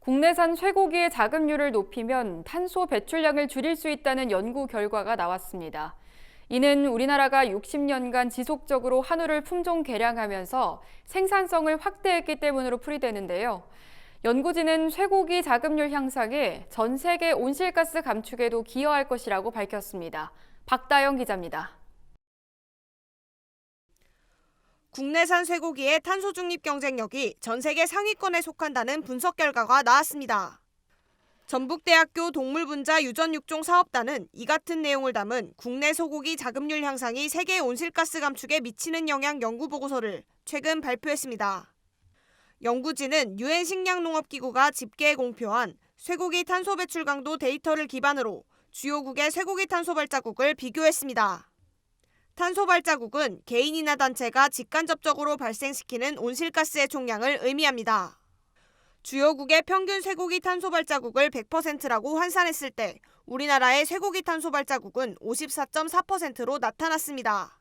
국내산 쇠고기의 자급률을 높이면 탄소 배출량을 줄일 수 있다는 연구 결과가 나왔습니다. 이는 우리나라가 60년간 지속적으로 한우를 품종 개량하면서 생산성을 확대했기 때문으로 풀이되는데요. 연구진은 쇠고기 자급률 향상에 전 세계 온실가스 감축에도 기여할 것이라고 밝혔습니다. 박다영 기자입니다. 국내산 쇠고기의 탄소 중립 경쟁력이 전 세계 상위권에 속한다는 분석 결과가 나왔습니다. 전북대학교 동물분자 유전육종 사업단은 이 같은 내용을 담은 국내 소고기 자급률 향상이 세계 온실가스 감축에 미치는 영향 연구 보고서를 최근 발표했습니다. 연구진은 유엔 식량농업기구가 집계해 공표한 쇠고기 탄소 배출 강도 데이터를 기반으로 주요국의 쇠고기 탄소 발자국을 비교했습니다. 탄소 발자국은 개인이나 단체가 직간접적으로 발생시키는 온실가스의 총량을 의미합니다. 주요국의 평균 쇠고기 탄소 발자국을 100%라고 환산했을 때 우리나라의 쇠고기 탄소 발자국은 54.4%로 나타났습니다.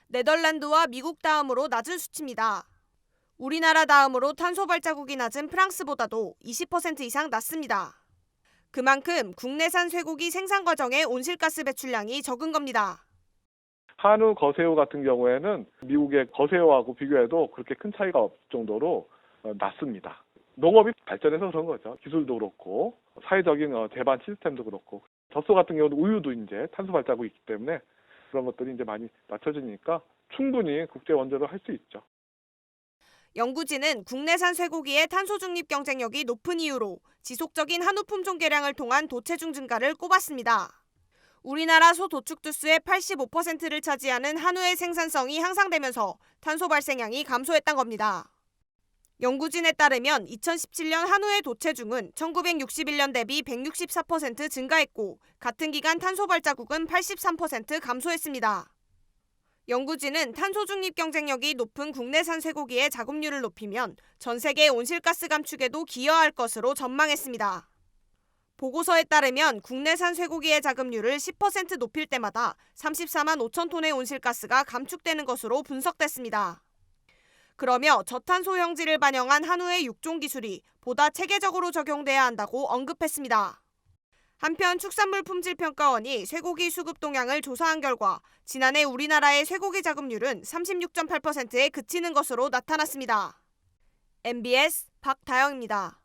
네덜란드와 미국 다음으로 낮은 수치입니다. 우리나라 다음으로 탄소 발자국이 낮은 프랑스보다도 20% 이상 낮습니다. 그만큼 국내산 쇠고기 생산 과정의 온실가스 배출량이 적은 겁니다. 한우 거새우 같은 경우에는 미국의 거새우하고 비교해도 그렇게 큰 차이가 없을 정도로 낮습니다. 농업이 발전해서 그런 거죠. 기술도 그렇고 사회적인 재반 시스템도 그렇고 젖소 같은 경우도 우유도 이제 탄소 발자국이 있기 때문에 그런 것들이 이제 많이 낮춰지니까 충분히 국제 원조를 할 수 있죠. 연구진은 국내산 쇠고기의 탄소 중립 경쟁력이 높은 이유로 지속적인 한우 품종 개량을 통한 도체중 증가를 꼽았습니다. 우리나라 소 도축두수의 85%를 차지하는 한우의 생산성이 향상되면서 탄소 발생량이 감소했던 겁니다. 연구진에 따르면 2017년 한우의 도체중은 1961년 대비 164% 증가했고 같은 기간 탄소 발자국은 83% 감소했습니다. 연구진은 탄소 중립 경쟁력이 높은 국내산 쇠고기의 자급률을 높이면 전 세계 온실가스 감축에도 기여할 것으로 전망했습니다. 보고서에 따르면 국내산 쇠고기의 자급률을 10% 높일 때마다 34만 5천 톤의 온실가스가 감축되는 것으로 분석됐습니다. 그러며 저탄소 형질을 반영한 한우의 육종 기술이 보다 체계적으로 적용돼야 한다고 언급했습니다. 한편 축산물품질평가원이 쇠고기 수급 동향을 조사한 결과 지난해 우리나라의 쇠고기 자급률은 36.8%에 그치는 것으로 나타났습니다. MBS 박다영입니다.